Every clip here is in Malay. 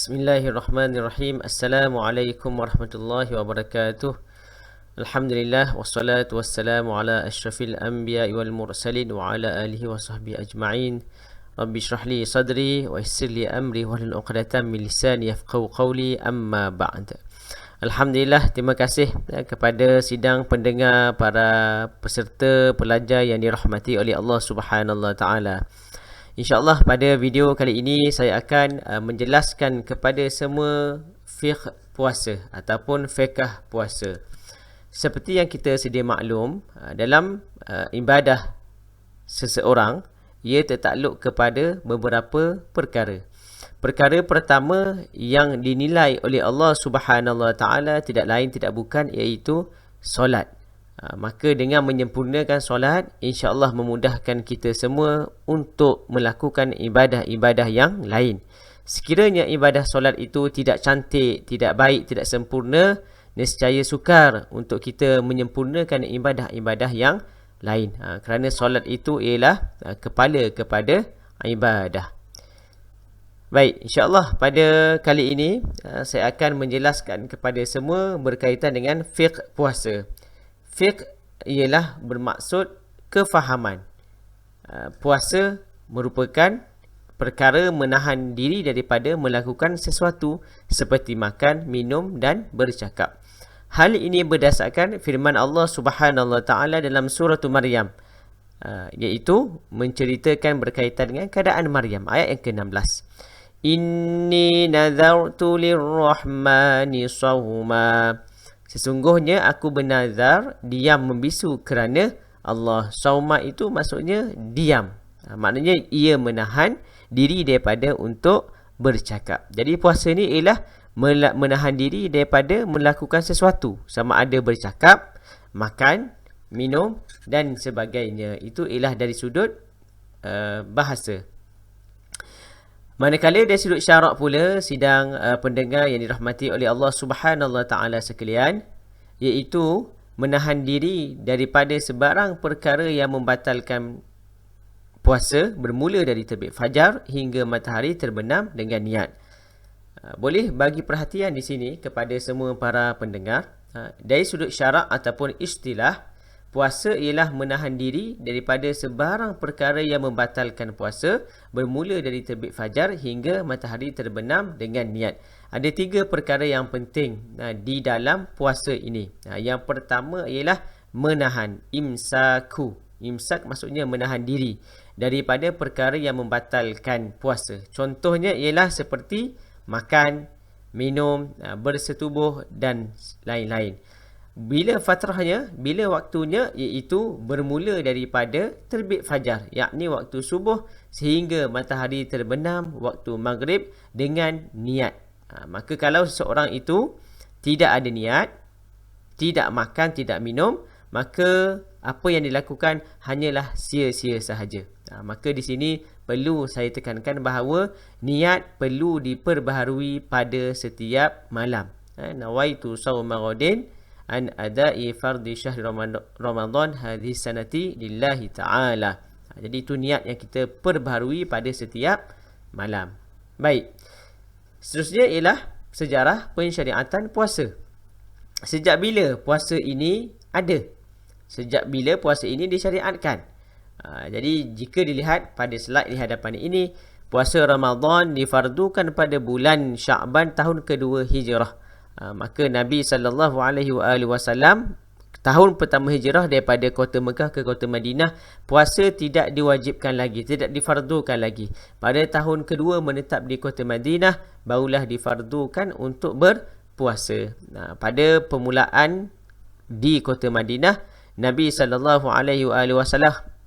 Bismillahirrahmanirrahim. Assalamualaikum warahmatullahi wabarakatuh. Alhamdulillah wassalatu wassalamu ala asyrafil anbiya'i wal mursalin wa ala alihi wa sahbihi ajma'in. Rabbi shrah li sadri wa yassir li amri wahlul 'uqdatam min lisani yafqahu qawli, amma ba'd. Alhamdulillah, terima kasih kepada sidang pendengar, para peserta pelajar yang dirahmati oleh Allah Subhanahu wa taala. InsyaAllah pada video kali ini saya akan menjelaskan kepada semua fiqh puasa ataupun fiqh puasa. Seperti yang kita sedia maklum, dalam ibadah seseorang, ia tertakluk kepada beberapa perkara. Perkara pertama yang dinilai oleh Allah Subhanahu wa taala tidak lain tidak bukan iaitu solat. Maka dengan menyempurnakan solat, insya-Allah memudahkan kita semua untuk melakukan ibadah-ibadah yang lain. Sekiranya ibadah solat itu tidak cantik, tidak baik, tidak sempurna, nescaya sukar untuk kita menyempurnakan ibadah-ibadah yang lain. Kerana solat itu ialah kepala kepada ibadah. Baik, insya-Allah pada kali ini saya akan menjelaskan kepada semua berkaitan dengan fiqh puasa. Fiqh ialah bermaksud kefahaman. Puasa merupakan perkara menahan diri daripada melakukan sesuatu seperti makan, minum dan bercakap. Hal ini berdasarkan firman Allah Subhanahu wa taala dalam surah Maryam, iaitu menceritakan berkaitan dengan keadaan Maryam, ayat yang ke-16. Inni nazartu lirrahmani sawma. Sesungguhnya aku bernazar diam membisu kerana Allah. Sauma itu maksudnya diam. Maknanya ia menahan diri daripada untuk bercakap. Jadi puasa ni ialah menahan diri daripada melakukan sesuatu. Sama ada bercakap, makan, minum dan sebagainya. Itu ialah dari sudut bahasa. Manakala dari sudut syarak pula, sidang pendengar yang dirahmati oleh Allah Subhanahu wa taala sekalian, iaitu menahan diri daripada sebarang perkara yang membatalkan puasa bermula dari terbit fajar hingga matahari terbenam dengan niat. Boleh bagi perhatian di sini kepada semua para pendengar, dari sudut syarak ataupun istilah, puasa ialah menahan diri daripada sebarang perkara yang membatalkan puasa bermula dari terbit fajar hingga matahari terbenam dengan niat. Ada 3 perkara yang penting di dalam puasa ini. Yang pertama ialah menahan, imsaku. Imsak maksudnya menahan diri daripada perkara yang membatalkan puasa. Contohnya ialah seperti makan, minum, bersetubuh dan lain-lain. Bila fatrahnya, bila waktunya, iaitu bermula daripada terbit fajar, yakni waktu subuh sehingga matahari terbenam waktu maghrib dengan niat. Maka kalau seseorang itu tidak ada niat, tidak makan, tidak minum, maka apa yang dilakukan hanyalah sia-sia sahaja. Maka di sini perlu saya tekankan bahawa niat perlu diperbaharui pada setiap malam. Nawaitu sawma ghadin an adai fardhi syahri Ramadan hadhihi sanati lillahi ta'ala. Jadi itu niat yang kita perbaharui pada setiap malam. Baik. Seterusnya ialah sejarah pensyariatan puasa. Sejak bila puasa ini ada? Sejak bila puasa ini disyariatkan? Jadi jika dilihat pada slide di hadapan ini, puasa Ramadan difardukan pada bulan Sya'ban tahun kedua Hijrah. Maka Nabi SAW tahun pertama hijrah daripada kota Mekah ke kota Madinah, puasa tidak diwajibkan lagi, tidak difardukan lagi. Pada tahun kedua menetap di kota Madinah, barulah difardukan untuk berpuasa. Pada permulaan di kota Madinah, Nabi SAW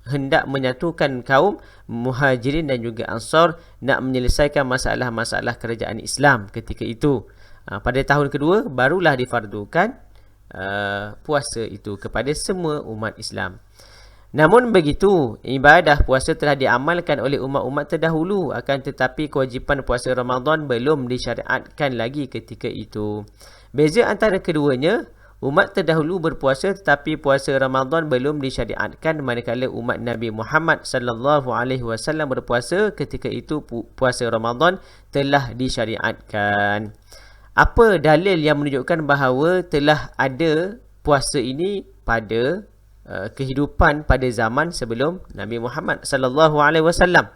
hendak menyatukan kaum Muhajirin dan juga Ansar, nak menyelesaikan masalah-masalah kerajaan Islam ketika itu. Pada tahun kedua barulah difardukan puasa itu kepada semua umat Islam. Namun begitu, ibadah puasa telah diamalkan oleh umat-umat terdahulu, akan tetapi kewajipan puasa Ramadan belum disyariatkan lagi ketika itu. Beza antara keduanya, Umat terdahulu berpuasa tetapi puasa Ramadan belum disyariatkan, manakala umat Nabi Muhammad sallallahu alaihi wasallam berpuasa ketika itu puasa Ramadan telah disyariatkan. Apa dalil yang menunjukkan bahawa telah ada puasa ini pada kehidupan pada zaman sebelum Nabi Muhammad sallallahu alaihi wasallam?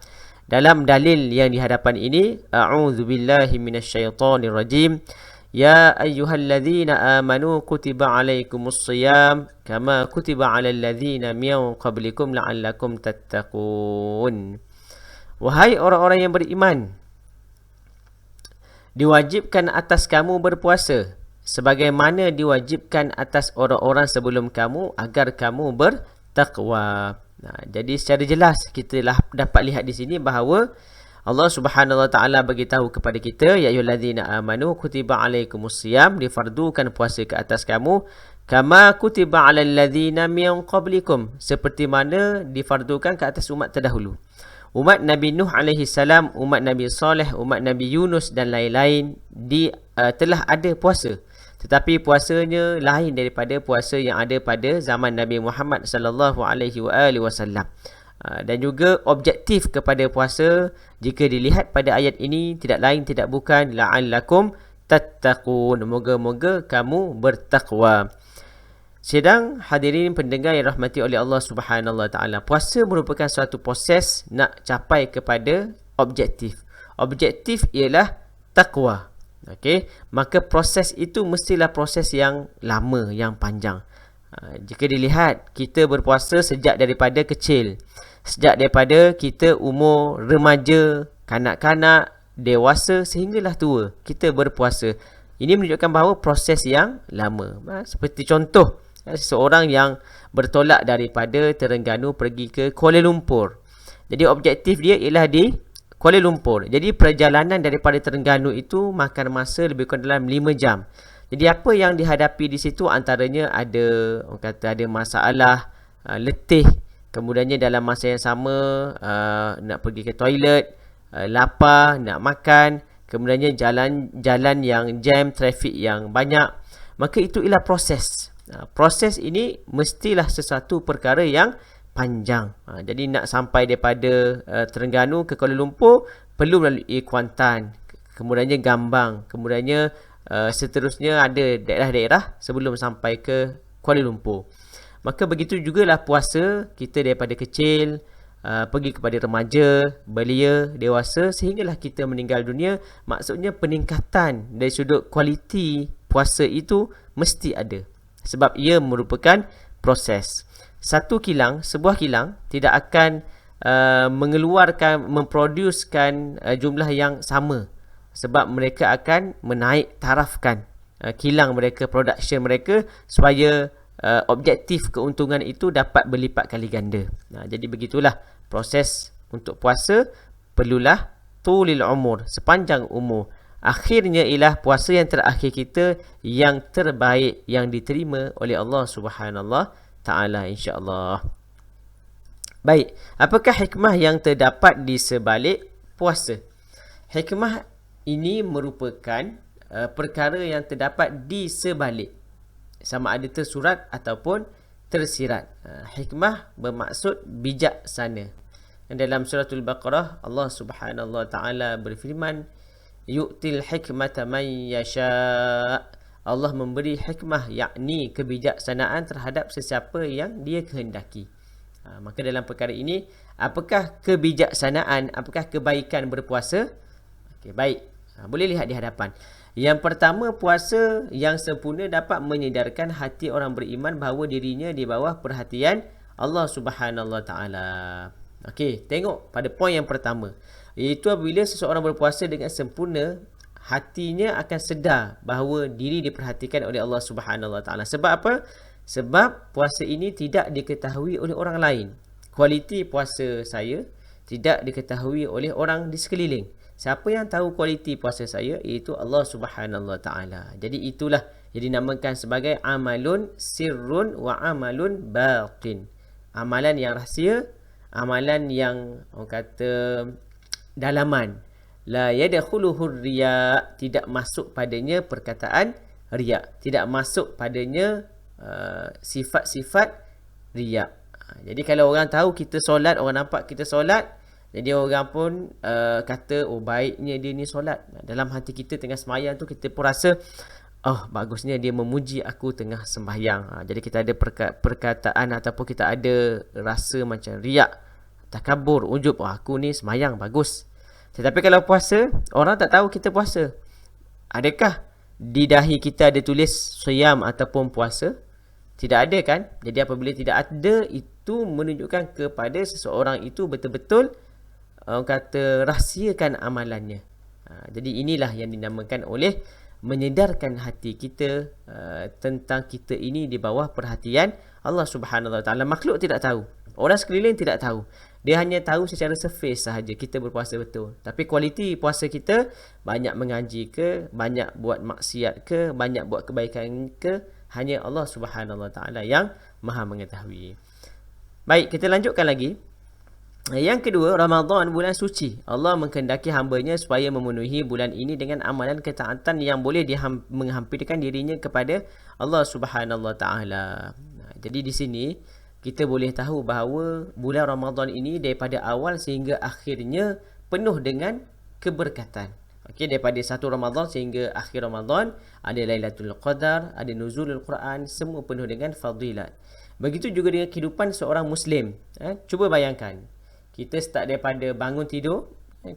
Dalam dalil yang di hadapan ini, a'udzubillahi minasyaitonirrajim. Ya ayyuhalladzina amanu kutiba alaikumus shiyam kama kutiba alal ladzina min qablikum la'allakum tattaqun. Wahai orang-orang yang beriman, diwajibkan atas kamu berpuasa sebagaimana diwajibkan atas orang-orang sebelum kamu agar kamu bertakwa. Jadi secara jelas kita dapat lihat di sini bahawa Allah Subhanahu wa taala bagi tahu kepada kita, ya ayyuhallazina amanu kutiba alaikumus shiyam, difardukan puasa ke atas kamu, kama kutiba alal ladzina min qablikum, seperti mana difardukan ke atas umat terdahulu. Umat Nabi Nuh alaihi salam, umat Nabi Saleh, umat Nabi Yunus dan lain-lain telah ada puasa. Tetapi puasanya lain daripada puasa yang ada pada zaman Nabi Muhammad sallallahu alaihi wasallam. Dan juga objektif kepada puasa jika dilihat pada ayat ini tidak lain tidak bukan la'allakum tattaqun, moga-moga kamu bertakwa. Sedang hadirin pendengar yang rahmati oleh Allah Subhanahu wa taala, puasa merupakan suatu proses nak capai kepada objektif. Objektif ialah takwa. Okey, maka proses itu mestilah proses yang lama, yang panjang. Jika dilihat kita berpuasa sejak daripada kecil, sejak daripada kita umur remaja, kanak-kanak, dewasa sehinggalah tua, kita berpuasa. Ini menunjukkan bahawa proses yang lama. Seperti contoh, seseorang yang bertolak daripada Terengganu pergi ke Kuala Lumpur. Jadi objektif dia ialah di Kuala Lumpur. Jadi perjalanan daripada Terengganu itu makan masa lebih kurang dalam 5 jam. Jadi apa yang dihadapi di situ antaranya ada, orang kata ada masalah letih, kemudiannya dalam masa yang sama nak pergi ke toilet, lapar, nak makan, kemudiannya jalan yang jam, trafik yang banyak. Maka itu ialah proses. Proses ini mestilah sesuatu perkara yang panjang. Jadi nak sampai daripada Terengganu ke Kuala Lumpur perlu melalui Kuantan, kemudiannya Gambang, kemudiannya seterusnya ada daerah-daerah sebelum sampai ke Kuala Lumpur. Maka begitu jugalah puasa kita daripada kecil pergi kepada remaja, belia, dewasa sehinggalah kita meninggal dunia. Maksudnya peningkatan dari sudut kualiti puasa itu mesti ada, sebab ia merupakan proses. Sebuah kilang tidak akan memproducekan jumlah yang sama, sebab mereka akan menaik tarafkan kilang mereka, production mereka, supaya objektif keuntungan itu dapat berlipat kali ganda. Jadi begitulah proses untuk puasa, perlulah tulil umur, sepanjang umur. Akhirnya ialah puasa yang terakhir kita yang terbaik, yang diterima oleh Allah Subhanahu taala, insya-Allah. Baik, apakah hikmah yang terdapat di sebalik puasa? Hikmah ini merupakan perkara yang terdapat di sebalik, sama ada tersurat ataupun tersirat. Hikmah bermaksud bijaksana. Dalam suratul Baqarah Allah Subhanahu wa taala berfirman, yu'til hikmata man yasha. Allah memberi hikmah, yakni kebijaksanaan terhadap sesiapa yang dia kehendaki. Maka dalam perkara ini, apakah kebijaksanaan, apakah kebaikan berpuasa? Okey, baik. Boleh lihat di hadapan. Yang pertama, puasa yang sempurna dapat menyedarkan hati orang beriman bahawa dirinya di bawah perhatian Allah Subhanahu wa taala. Okey, tengok pada poin yang pertama, iaitu apabila seseorang berpuasa dengan sempurna, hatinya akan sedar bahawa diri diperhatikan oleh Allah Subhanahu wa taala. Sebab apa? Sebab puasa ini tidak diketahui oleh orang lain. Kualiti puasa saya tidak diketahui oleh orang di sekeliling. Siapa yang tahu kualiti puasa saya? Iaitu Allah Subhanahu wa taala. Jadi itulah yang dinamakan sebagai amalun sirrun wa amalun batin. Amalan yang rahsia, amalan yang orang kata dalaman. La yadkhuluhu riya, tidak masuk padanya perkataan riak. Tidak masuk padanya sifat-sifat riak. Jadi kalau orang tahu kita solat, orang nampak kita solat, jadi orang pun kata, oh baiknya dia ni solat. Dalam hati kita tengah sembahyang tu, kita pun rasa, oh bagusnya dia memuji aku tengah sembahyang. Jadi kita ada perkataan ataupun kita ada rasa macam riak, takabur, ujub, oh aku ni sembahyang bagus. Tetapi kalau puasa, orang tak tahu kita puasa. Adakah di dahi kita ada tulis siyam ataupun puasa? Tidak ada kan? Jadi apabila tidak ada, itu menunjukkan kepada seseorang itu betul-betul orang kata rahsiakan amalannya. Jadi inilah yang dinamakan oleh menyedarkan hati kita tentang kita ini di bawah perhatian Allah Subhanahu Wa Taala. Makhluk tidak tahu, orang sekeliling tidak tahu. Dia hanya tahu secara surface sahaja kita berpuasa betul. Tapi kualiti puasa kita, banyak mengaji ke, banyak buat maksiat ke, banyak buat kebaikan ke, hanya Allah Subhanahu Wa Taala yang Maha mengetahui. Baik, kita lanjutkan lagi. Yang kedua, Ramadan, bulan suci. Allah mengkehendaki hamba-Nya supaya memenuhi bulan ini dengan amalan ketaatan yang boleh menghampirkan dirinya kepada Allah Subhanahu Wa Taala. Jadi di sini kita boleh tahu bahawa bulan Ramadan ini daripada awal sehingga akhirnya penuh dengan keberkatan. Okey, daripada 1 Ramadan sehingga akhir Ramadan ada Lailatul Qadar, ada nuzulul Quran, semua penuh dengan fadilat. Begitu juga dengan kehidupan seorang Muslim. Cuba bayangkan, kita start daripada bangun tidur,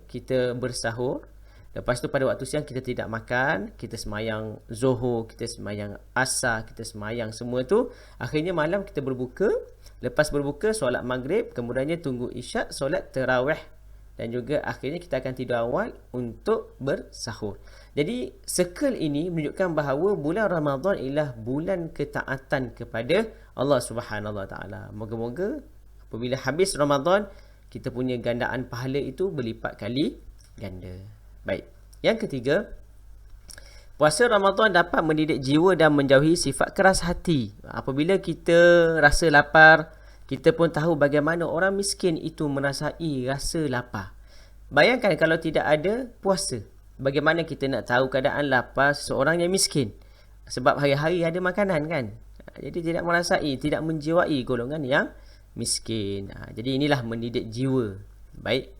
kita bersahur. Lepas tu pada waktu siang kita tidak makan, kita semayang Zuhur, kita semayang Asar, kita semayang semua tu. Akhirnya malam kita berbuka. Lepas berbuka, solat maghrib, kemudiannya tunggu isyak, solat tarawih. Dan juga akhirnya kita akan tidur awal untuk bersahur. Jadi circle ini menunjukkan bahawa bulan Ramadan ialah bulan ketaatan kepada Allah Subhanahu Wa Taala. Moga-moga apabila habis Ramadan, kita punya gandaan pahala itu berlipat kali ganda. Baik. Yang ketiga, puasa Ramadan dapat mendidik jiwa dan menjauhi sifat keras hati. Apabila kita rasa lapar, kita pun tahu bagaimana orang miskin itu merasai rasa lapar. Bayangkan kalau tidak ada puasa, bagaimana kita nak tahu keadaan lapar seseorang yang miskin? Sebab hari-hari ada makanan kan? Jadi tidak merasai, tidak menjiwai golongan yang miskin. Jadi inilah mendidik jiwa. Baik.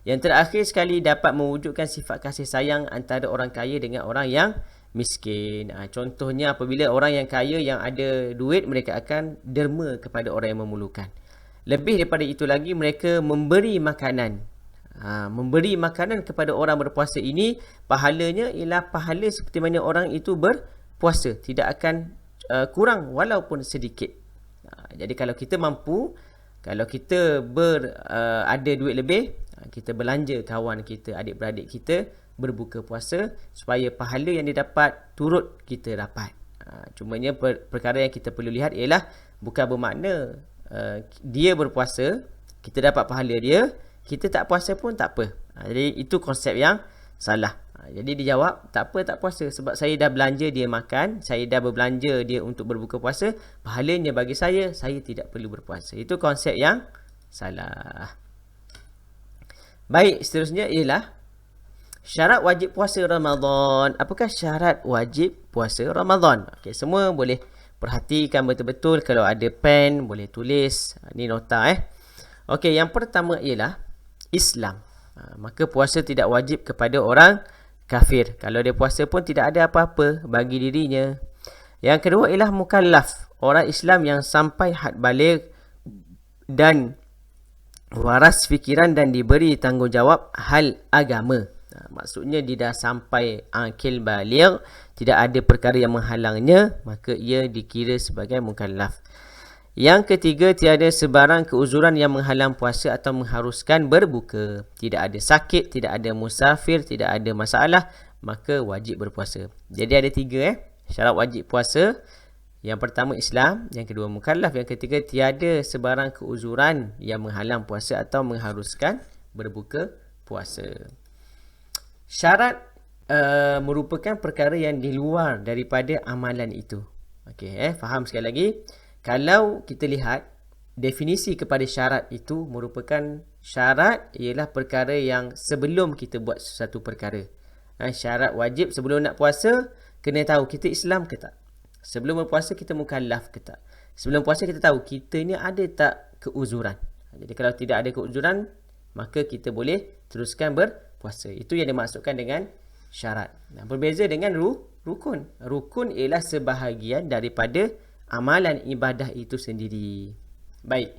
Yang terakhir sekali, dapat mewujudkan sifat kasih sayang antara orang kaya dengan orang yang miskin. Contohnya apabila orang yang kaya yang ada duit, mereka akan derma kepada orang yang memerlukan. Lebih daripada itu lagi, mereka memberi makanan. Memberi makanan kepada orang berpuasa ini, pahalanya ialah pahala seperti mana orang itu berpuasa. Tidak akan kurang walaupun sedikit. Jadi kalau kita mampu, kalau kita ada duit lebih, kita belanja kawan kita, adik-beradik kita berbuka puasa supaya pahala yang didapat turut kita dapat. Cumanya perkara yang kita perlu lihat ialah bukan bermakna dia berpuasa, kita dapat pahala dia, kita tak puasa pun tak apa. Jadi itu konsep yang salah. Jadi dia jawab, tak apa tak puasa sebab saya dah belanja dia makan, saya dah berbelanja dia untuk berbuka puasa, pahalanya bagi saya tidak perlu berpuasa. Itu konsep yang salah. Baik, seterusnya ialah syarat wajib puasa Ramadan. Apakah syarat wajib puasa Ramadan? Okey, semua boleh perhatikan betul-betul. Kalau ada pen, boleh tulis. Ni nota Okey, yang pertama ialah Islam. Maka puasa tidak wajib kepada orang kafir. Kalau dia puasa pun tidak ada apa-apa bagi dirinya. Yang kedua ialah mukallaf. Orang Islam yang sampai had baligh dan waras fikiran dan diberi tanggungjawab hal agama. Maksudnya dia dah sampai akil baligh, tidak ada perkara yang menghalangnya, maka ia dikira sebagai mukallaf. Yang ketiga, tiada sebarang keuzuran yang menghalang puasa atau mengharuskan berbuka. Tidak ada sakit, tidak ada musafir, tidak ada masalah, maka wajib berpuasa. Jadi ada 3 syarat wajib puasa. Yang pertama Islam, yang kedua mukallaf, yang ketiga tiada sebarang keuzuran yang menghalang puasa atau mengharuskan berbuka puasa. Syarat merupakan perkara yang di luar daripada amalan itu. Okey, faham sekali lagi. Kalau kita lihat definisi kepada syarat itu, merupakan syarat ialah perkara yang sebelum kita buat sesuatu perkara. Syarat wajib sebelum nak puasa, kena tahu kita Islam ke tak. Sebelum berpuasa kita mukallaf ke tak. Sebelum puasa kita tahu kita ni ada tak keuzuran. Jadi kalau tidak ada keuzuran, maka kita boleh teruskan berpuasa. Itu yang dimaksudkan dengan syarat. Nah, berbeza dengan rukun. Rukun ialah sebahagian daripada amalan ibadah itu sendiri. Baik.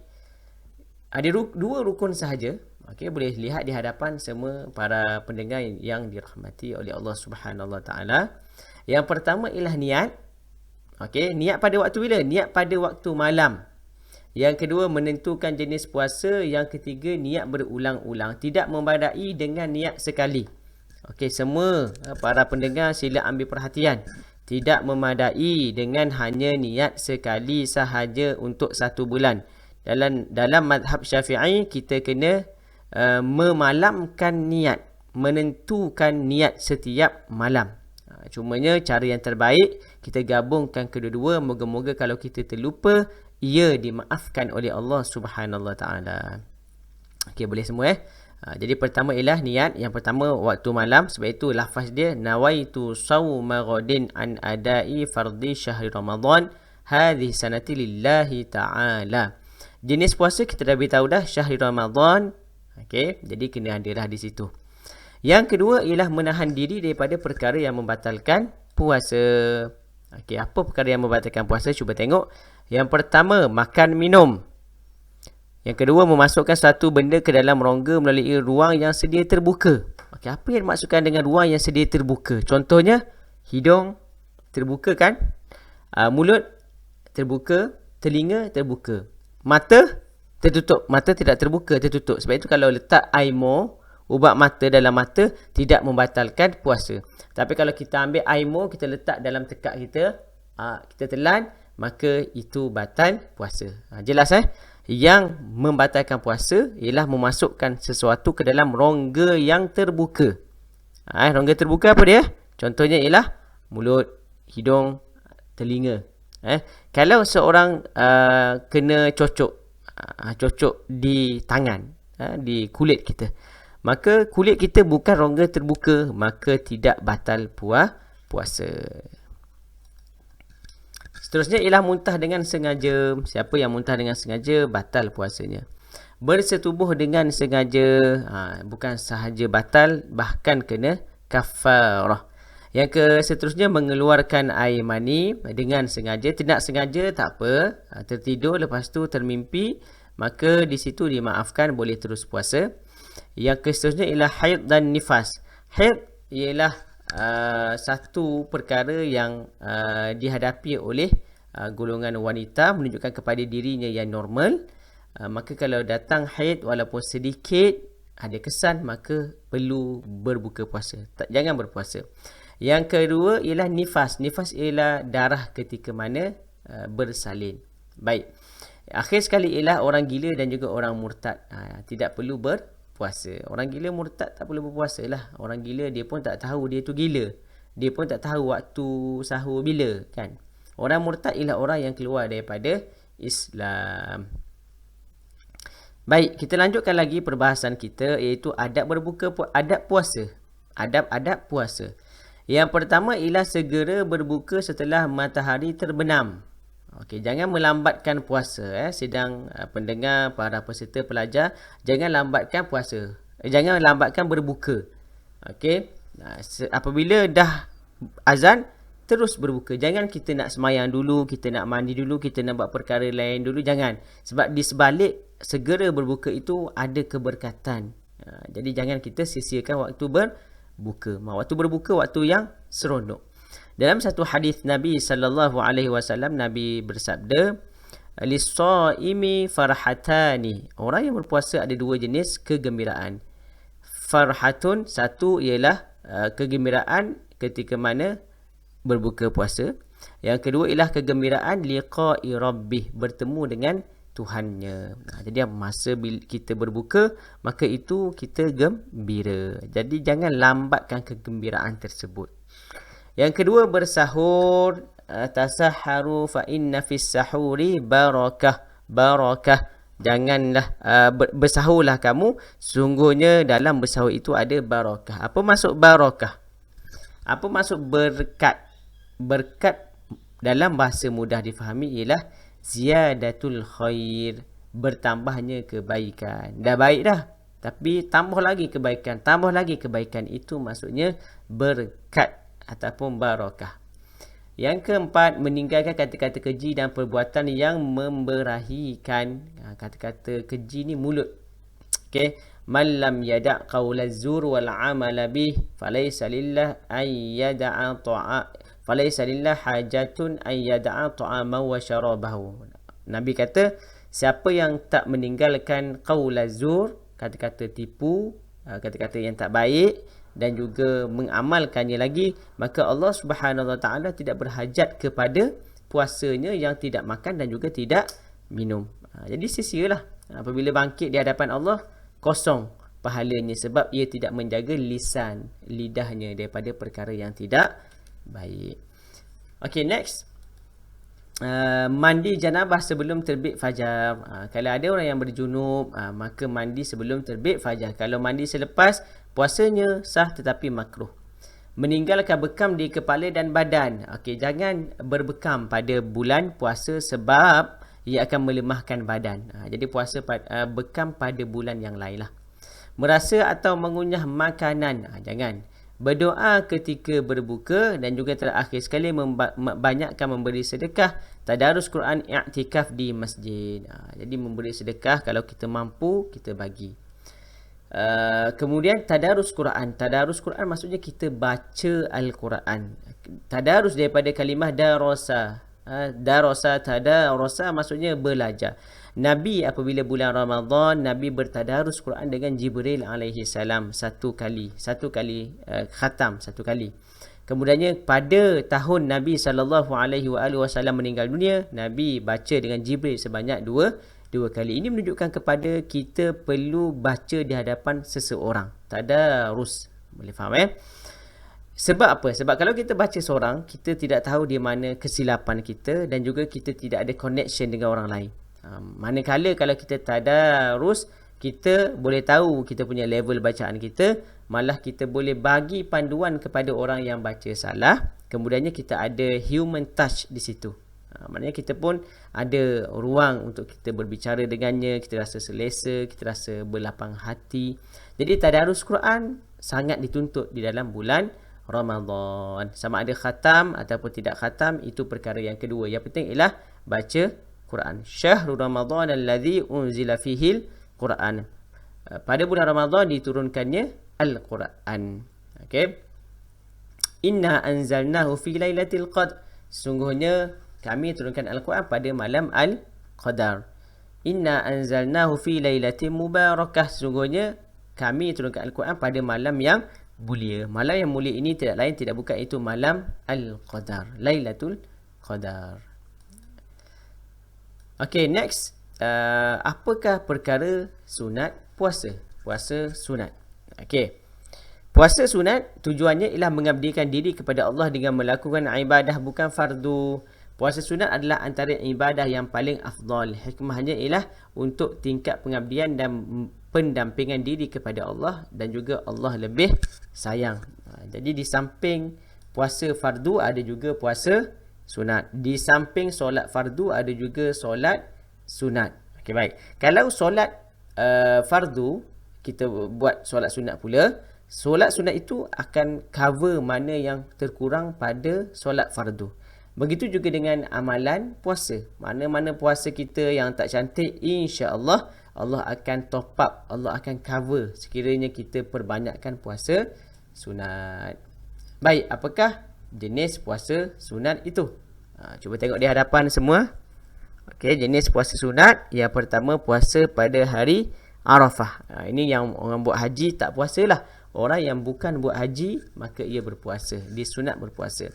Ada dua rukun sahaja. Okey, boleh lihat di hadapan semua para pendengar yang dirahmati oleh Allah Subhanahu Wa Taala. Yang pertama ialah niat. Okey, niat pada waktu bila? Niat pada waktu malam. Yang kedua, menentukan jenis puasa. Yang ketiga, niat berulang-ulang. Tidak membadai dengan niat sekali. Okey, semua para pendengar sila ambil perhatian. Tidak memadai dengan hanya niat sekali sahaja untuk 1 bulan. Dalam mazhab Syafi'i, kita kena memalamkan niat, menentukan niat setiap malam. Cumanya cara yang terbaik kita gabungkan kedua-dua. Moga-moga kalau kita terlupa, ia dimaafkan oleh Allah Subhanahu Wa Taala. Okey, boleh semua jadi pertama ialah niat. Yang pertama waktu malam. Sebab itu lafaz dia nawaitu sawma ghadin an adai fardhi syahri Ramadan hadhihi sanati lillahi ta'ala. Jenis puasa kita dah beritahu dah, syahri Ramadan. Okey, jadi kena adalah di situ. Yang kedua ialah menahan diri daripada perkara yang membatalkan puasa. Okey, apa perkara yang membatalkan puasa? Cuba tengok. Yang pertama, makan minum. Yang kedua, memasukkan satu benda ke dalam rongga melalui ruang yang sedia terbuka. Okey, apa yang dimaksudkan dengan ruang yang sedia terbuka? Contohnya, hidung terbuka kan? Mulut terbuka, telinga terbuka. Mata tertutup. Mata tidak terbuka, tertutup. Sebab itu kalau letak aimo, ubat mata dalam mata, tidak membatalkan puasa. Tapi kalau kita ambil aimo, kita letak dalam tekak kita, kita telan, maka itu batal puasa. Jelas Yang membatalkan puasa ialah memasukkan sesuatu ke dalam rongga yang terbuka. Rongga terbuka apa dia? Contohnya ialah mulut, hidung, telinga. Kalau seorang kena cocok di tangan, di kulit kita, maka kulit kita bukan rongga terbuka, maka tidak batal puasa. Seterusnya ialah muntah dengan sengaja. Siapa yang muntah dengan sengaja, batal puasanya. Bersetubuh dengan sengaja, bukan sahaja batal, bahkan kena kafarah. Yang seterusnya, mengeluarkan air mani dengan sengaja. Tidak sengaja, tak apa. Tertidur, lepas tu termimpi, maka di situ dimaafkan, boleh terus puasa. Yang seterusnya ialah haid dan nifas. Haid ialah satu perkara yang dihadapi oleh golongan wanita, menunjukkan kepada dirinya yang normal. Maka kalau datang haid walaupun sedikit, ada kesan, maka perlu berbuka puasa. Jangan berpuasa. Yang kedua ialah nifas. Nifas ialah darah ketika mana bersalin. Baik. Akhir sekali ialah orang gila dan juga orang murtad. Tidak perlu berpuasa. Orang gila murtad tak perlu berpuasa lah. Orang gila dia pun tak tahu dia tu gila. Dia pun tak tahu waktu sahur bila kan. Orang murtad ialah orang yang keluar daripada Islam. Baik, kita lanjutkan lagi perbahasan kita, iaitu adab berbuka, adab puasa. Adab-adab puasa. Yang pertama ialah segera berbuka setelah matahari terbenam. Okey, jangan melambatkan puasa. Sedang pendengar, para peserta pelajar, jangan lambatkan puasa. Jangan lambatkan berbuka. Okey, apabila dah azan, terus berbuka. Jangan kita nak semayang dulu, kita nak mandi dulu, kita nak buat perkara lain dulu. Jangan. Sebab di sebalik segera berbuka itu ada keberkatan. Jadi jangan kita sia-siakan waktu berbuka. Waktu berbuka waktu yang seronok. Dalam satu hadis Nabi SAW, Nabi bersabda, lis-shaimi farhatani. Orang yang berpuasa ada dua jenis kegembiraan. Farhatun, satu ialah kegembiraan ketika mana berbuka puasa. Yang kedua ialah kegembiraan liqa'i rabbih, bertemu dengan Tuhannya. Jadi masa kita berbuka, maka itu kita gembira. Jadi jangan lambatkan kegembiraan tersebut. Yang kedua, bersahur. Tasaharu fa inna fis sahuri barakah. Barakah. Janganlah bersahurlah kamu, sungguhnya dalam bersahur itu ada barakah. Apa maksud barakah? Apa maksud berkat? Berkat dalam bahasa mudah difahami ialah ziyadatul khair, bertambahnya kebaikan. Dah baik dah, tapi tambah lagi kebaikan, tambah lagi kebaikan. Itu maksudnya berkat ataupun barakah. Yang keempat, meninggalkan kata-kata keji dan perbuatan yang memberahikan. Kata-kata keji ni mulut. Okey, man lam yada' qaula zur wal amala bih falaysa lillah ay yada'a falaysa lillah hajatun ay yada'a ta'ama wa syarabahu. Nabi kata, siapa yang tak meninggalkan qaula zur, kata-kata tipu, kata-kata yang tak baik, dan juga mengamalkannya lagi, maka Allah Subhanahu Wa Taala tidak berhajat kepada puasanya yang tidak makan dan juga tidak minum. Jadi sia-sialah apabila bangkit di hadapan Allah, kosong pahalanya sebab ia tidak menjaga lisan, lidahnya daripada perkara yang tidak baik. Okay, next. Mandi janabah sebelum terbit fajar. Kalau ada orang yang berjunub, maka mandi sebelum terbit fajar. Kalau mandi selepas, puasanya sah tetapi makruh. Meninggalkan bekam di kepala dan badan. Okey, jangan berbekam pada bulan puasa sebab ia akan melemahkan badan. Jadi puasa bekam pada bulan yang lain lah. Merasa atau mengunyah makanan. Jangan. Berdoa ketika berbuka dan juga terakhir sekali banyakkan memberi sedekah. Tadarus Quran i'tikaf di masjid. Jadi memberi sedekah kalau kita mampu, kita bagi. Kemudian tadarus Quran. Tadarus Quran maksudnya kita baca Al-Quran. Tadarus daripada kalimah darasa. Darasa, tadarasa maksudnya belajar. Nabi apabila bulan Ramadan, Nabi bertadarus Quran dengan Jibril alaihi salam satu kali khatam satu kali. Kemudiannya pada tahun Nabi sallallahu alaihi wasallam meninggal dunia, Nabi baca dengan Jibril sebanyak dua kali. Ini menunjukkan kepada kita perlu baca di hadapan seseorang. Tadarus. Boleh faham Sebab apa? Sebab kalau kita baca seorang, kita tidak tahu di mana kesilapan kita dan juga kita tidak ada connection dengan orang lain. Manakala kalau kita tadarus, kita boleh tahu kita punya level bacaan kita, malah kita boleh bagi panduan kepada orang yang baca salah. Kemudiannya kita ada human touch di situ. Maknanya kita pun ada ruang untuk kita berbicara dengannya, kita rasa selesa, kita rasa berlapang hati. Jadi tadarus Quran sangat dituntut di dalam bulan Ramadan. Sama ada khatam ataupun tidak khatam, itu perkara yang kedua. Yang penting ialah baca Quran. Syahrul Ramadan alladhi unzila fihil Quran. Pada bulan Ramadan diturunkannya Al-Quran. Okey. Inna anzalnahu fi lailatul qadr. Sungguhnya kami turunkan Al-Quran pada malam Al-Qadar. Inna anzalnahu fi lailatin mubarakah. Sungguhnya kami turunkan Al-Quran pada malam yang mulia. Malam yang mulia ini tidak lain tidak bukan itu malam Al-Qadar, Lailatul Qadar. Okay, next. Apakah perkara sunat puasa? Puasa sunat. Okay. Puasa sunat tujuannya ialah mengabdikan diri kepada Allah dengan melakukan ibadah bukan fardu. Puasa sunat adalah antara ibadah yang paling afdal. Hikmahnya ialah untuk tingkat pengabdian dan pendampingan diri kepada Allah dan juga Allah lebih sayang. Jadi di samping puasa fardu ada juga puasa sunat. Di samping solat fardu ada juga solat sunat. Okey, baik. Kalau solat fardu, kita buat solat sunat pula. Solat sunat itu akan cover mana yang terkurang pada solat fardu. Begitu juga dengan amalan puasa. Mana-mana puasa kita yang tak cantik, insya-Allah Allah akan top up, Allah akan cover sekiranya kita perbanyakkan puasa sunat. Baik, apakah jenis puasa sunat itu? Cuba tengok di hadapan semua. Okey, jenis puasa sunat. Yang pertama, puasa pada hari Arafah. Ini yang orang buat haji tak puasa lah. Orang yang bukan buat haji, maka ia berpuasa. Dia sunat berpuasa.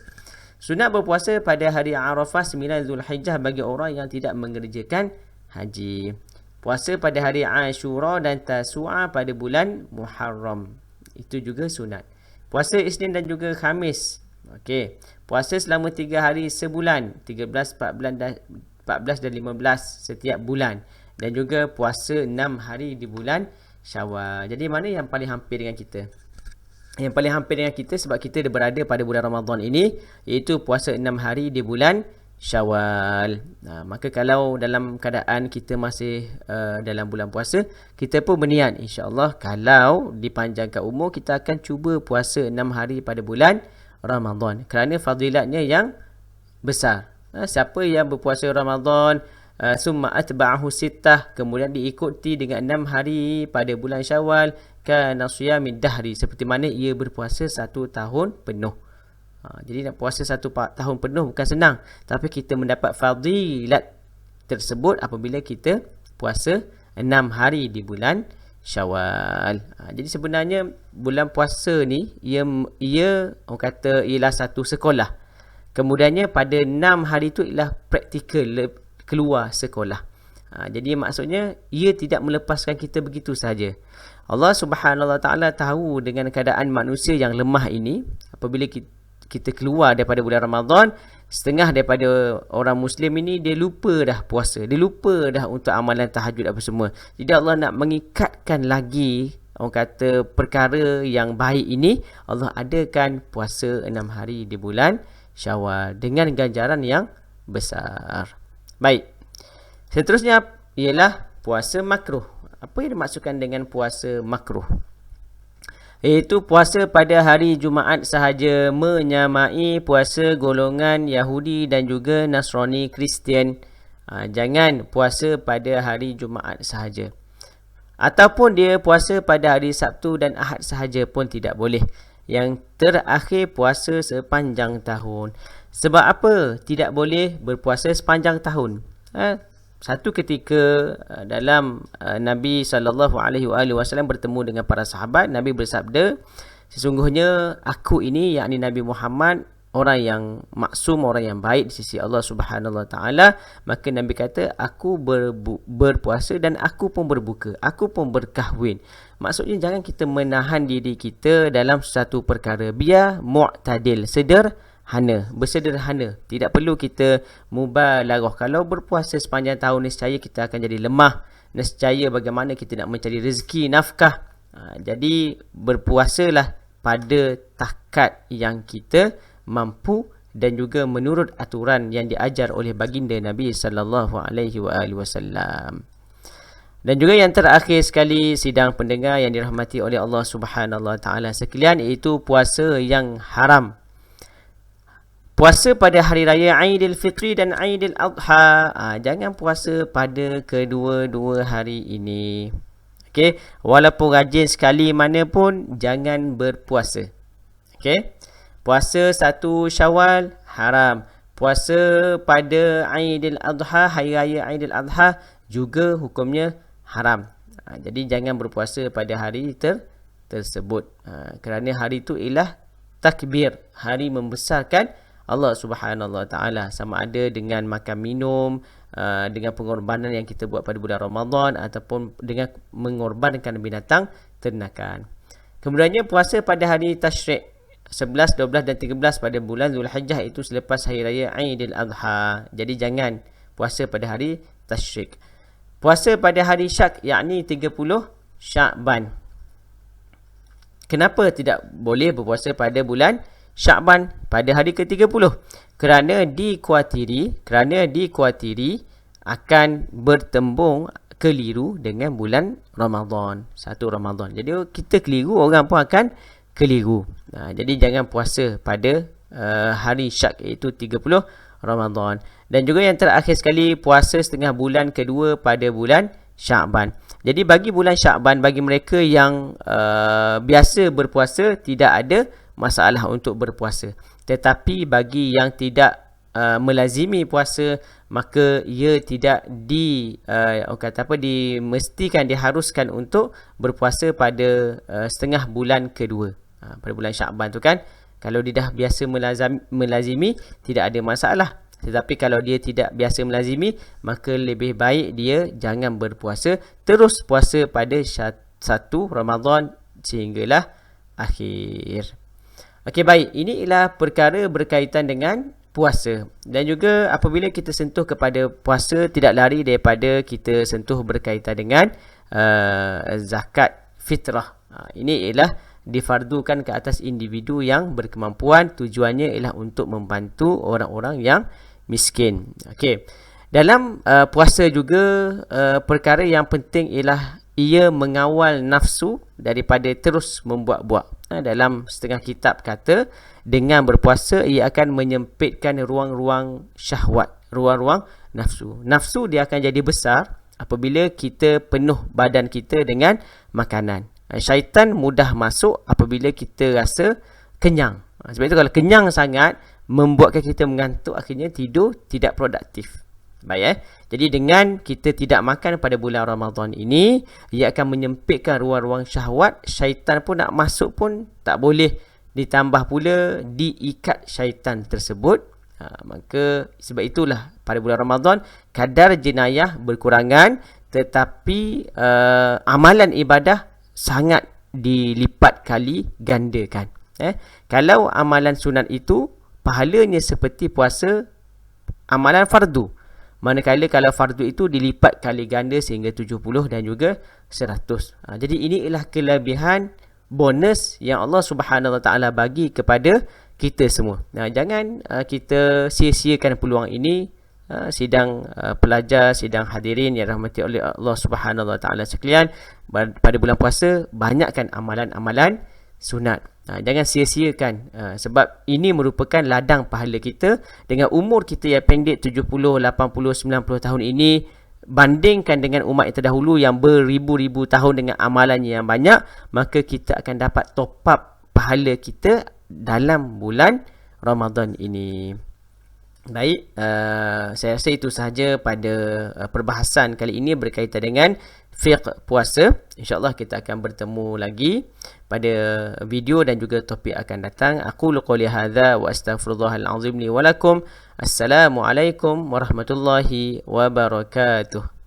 Sunat berpuasa pada hari Arafah 9 Zulhijjah bagi orang yang tidak mengerjakan haji. Puasa pada hari Ashura dan Tasu'a pada bulan Muharram. Itu juga sunat. Puasa Isnin dan juga Khamis. Okey. Puasa selama 3 hari sebulan. 13, 14 dan 15 setiap bulan. Dan juga puasa 6 hari di bulan Syawal. Jadi mana yang paling hampir dengan kita? yang paling hampir dengan kita sebab kita berada pada bulan Ramadan ini, iaitu puasa 6 hari di bulan Syawal. Maka kalau dalam keadaan kita masih dalam bulan puasa, kita pun berniat insya-Allah kalau dipanjangkan umur kita akan cuba puasa 6 hari pada bulan Ramadan kerana fadilatnya yang besar. Siapa yang berpuasa Ramadan summa atba'ahu sittah, kemudian diikuti dengan 6 hari pada bulan Syawal, kana siyamid dahri, seperti mana ia berpuasa 1 tahun penuh. Jadi nak puasa 1 tahun penuh bukan senang, tapi kita mendapat fadilat tersebut apabila kita puasa 6 hari di bulan Syawal. Jadi sebenarnya bulan puasa ni ia orang kata ialah satu sekolah. Kemudiannya pada 6 hari itu ialah praktikal keluar sekolah. Jadi maksudnya ia tidak melepaskan kita begitu saja. Allah Subhanahu Wa Taala tahu dengan keadaan manusia yang lemah ini, apabila kita keluar daripada bulan Ramadan, setengah daripada orang Muslim ini dia lupa dah puasa, dia lupa dah untuk amalan tahajud apa semua. Jadi Allah nak mengikatkan lagi orang kata perkara yang baik ini, Allah adakan puasa 6 hari di bulan Syawal dengan ganjaran yang besar. Baik. Seterusnya ialah puasa makruh. Apa yang dimaksudkan dengan puasa makruh? Iaitu puasa pada hari Jumaat sahaja, menyamai puasa golongan Yahudi dan juga Nasrani Kristian. Jangan puasa pada hari Jumaat sahaja. Ataupun dia puasa pada hari Sabtu dan Ahad sahaja pun tidak boleh. Yang terakhir puasa sepanjang tahun. Sebab apa tidak boleh berpuasa sepanjang tahun? Satu ketika dalam Nabi SAW bertemu dengan para sahabat, Nabi bersabda, sesungguhnya aku ini, yakni Nabi Muhammad, orang yang maksum, orang yang baik di sisi Allah Subhanahu Wa Taala. Maka Nabi kata, aku berpuasa dan aku pun berbuka, aku pun berkahwin. Maksudnya jangan kita menahan diri kita dalam satu perkara. Biar mu'tadil, bersederhana. Tidak perlu kita mubalarah. Kalau berpuasa sepanjang tahun, nescaya kita akan jadi lemah. Nescaya bagaimana kita nak mencari rezeki, nafkah. Jadi berpuasalah pada takat yang kita mampu dan juga menurut aturan yang diajar oleh baginda Nabi SAW. Dan juga yang terakhir sekali, sidang pendengar yang dirahmati oleh Allah Subhanahu Wa Taala sekalian, iaitu puasa yang haram. Puasa pada hari raya Aidilfitri dan Aidil Adha. Jangan puasa pada kedua-dua hari ini. Okey, walaupun rajin sekali mana pun, jangan berpuasa. Okey. Puasa 1 Syawal haram. Puasa pada Aidil Adha, hari raya Aidil Adha juga hukumnya haram. Jadi jangan berpuasa pada hari tersebut. Kerana hari itu ialah takbir, hari membesarkan Allah Subhanahu Wa Taala, sama ada dengan makan minum, dengan pengorbanan yang kita buat pada bulan Ramadan, ataupun dengan mengorbankan binatang ternakan. Kemudiannya puasa pada hari Tasyrik 11, 12 dan 13 pada bulan Zulhijjah, itu selepas hari raya Aidil Adha. Jadi jangan puasa pada hari Tasyrik. Puasa pada hari Syak, yakni 30 Syakban. Kenapa tidak boleh berpuasa pada bulan Syakban pada hari ke-30? Kerana dikuatiri akan bertembung keliru dengan bulan Ramadan, 1 Ramadan. Jadi kita keliru, orang pun akan keliru. Jadi jangan puasa pada hari Syak, iaitu 30 Ramadan. Dan juga yang terakhir sekali, puasa setengah bulan kedua pada bulan Syakban. Jadi bagi bulan Syakban, bagi mereka yang biasa berpuasa, tidak ada masalah untuk berpuasa. Tetapi bagi yang tidak melazimi puasa, maka ia tidak dimestikan, diharuskan untuk berpuasa pada setengah bulan kedua, pada bulan Syakban tu kan. Kalau dia dah biasa melazimi, tidak ada masalah. Tetapi kalau dia tidak biasa melazimi, maka lebih baik dia jangan berpuasa, terus puasa pada 1 Ramadan sehinggalah akhir. Okey, baik. Ini ialah perkara berkaitan dengan puasa. Dan juga apabila kita sentuh kepada puasa, tidak lari daripada kita sentuh berkaitan dengan zakat fitrah. Ini ialah difardukan ke atas individu yang berkemampuan. Tujuannya ialah untuk membantu orang-orang yang miskin. Okey. Dalam puasa juga perkara yang penting ialah ia mengawal nafsu daripada terus membuat-buat. Dalam setengah kitab kata, dengan berpuasa ia akan menyempitkan ruang-ruang syahwat, ruang-ruang nafsu. Nafsu dia akan jadi besar apabila kita penuh badan kita dengan makanan. Syaitan mudah masuk apabila kita rasa kenyang. Sebab itu kalau kenyang sangat, membuatkan kita mengantuk, akhirnya tidur tidak produktif. Baik. Jadi dengan kita tidak makan pada bulan Ramadan ini, ia akan menyempitkan ruang-ruang syahwat. Syaitan pun nak masuk pun tak boleh. Ditambah pula diikat syaitan tersebut. Maka sebab itulah pada bulan Ramadan kadar jenayah berkurangan, tetapi amalan ibadah sangat dilipat kali gandakan. Kalau amalan sunat itu pahalanya seperti puasa amalan fardu. Manakala kalau fardu itu dilipat kali ganda sehingga 70 dan juga 100. Jadi ini ialah kelebihan bonus yang Allah Subhanahu Wa Taala bagi kepada kita semua. Jangan kita sia-siakan peluang ini. Sidang pelajar, sidang hadirin yang rahmati oleh Allah Subhanahu Wa Taala sekalian, pada bulan puasa banyakkan amalan-amalan sunat. Jangan sia-siakan sebab ini merupakan ladang pahala kita. Dengan umur kita yang pendek 70, 80, 90 tahun ini, bandingkan dengan umat yang terdahulu yang beribu-ribu tahun dengan amalan yang banyak, maka kita akan dapat top up pahala kita dalam bulan Ramadan ini. Baik, saya rasa itu sahaja pada perbahasan kali ini berkaitan dengan fiqh puasa. InsyaAllah kita akan bertemu lagi pada video dan juga topik akan datang. Aku qouli hadza wa astaghfirullahal azim li wa lakum. Assalamualaikum warahmatullahi wabarakatuh.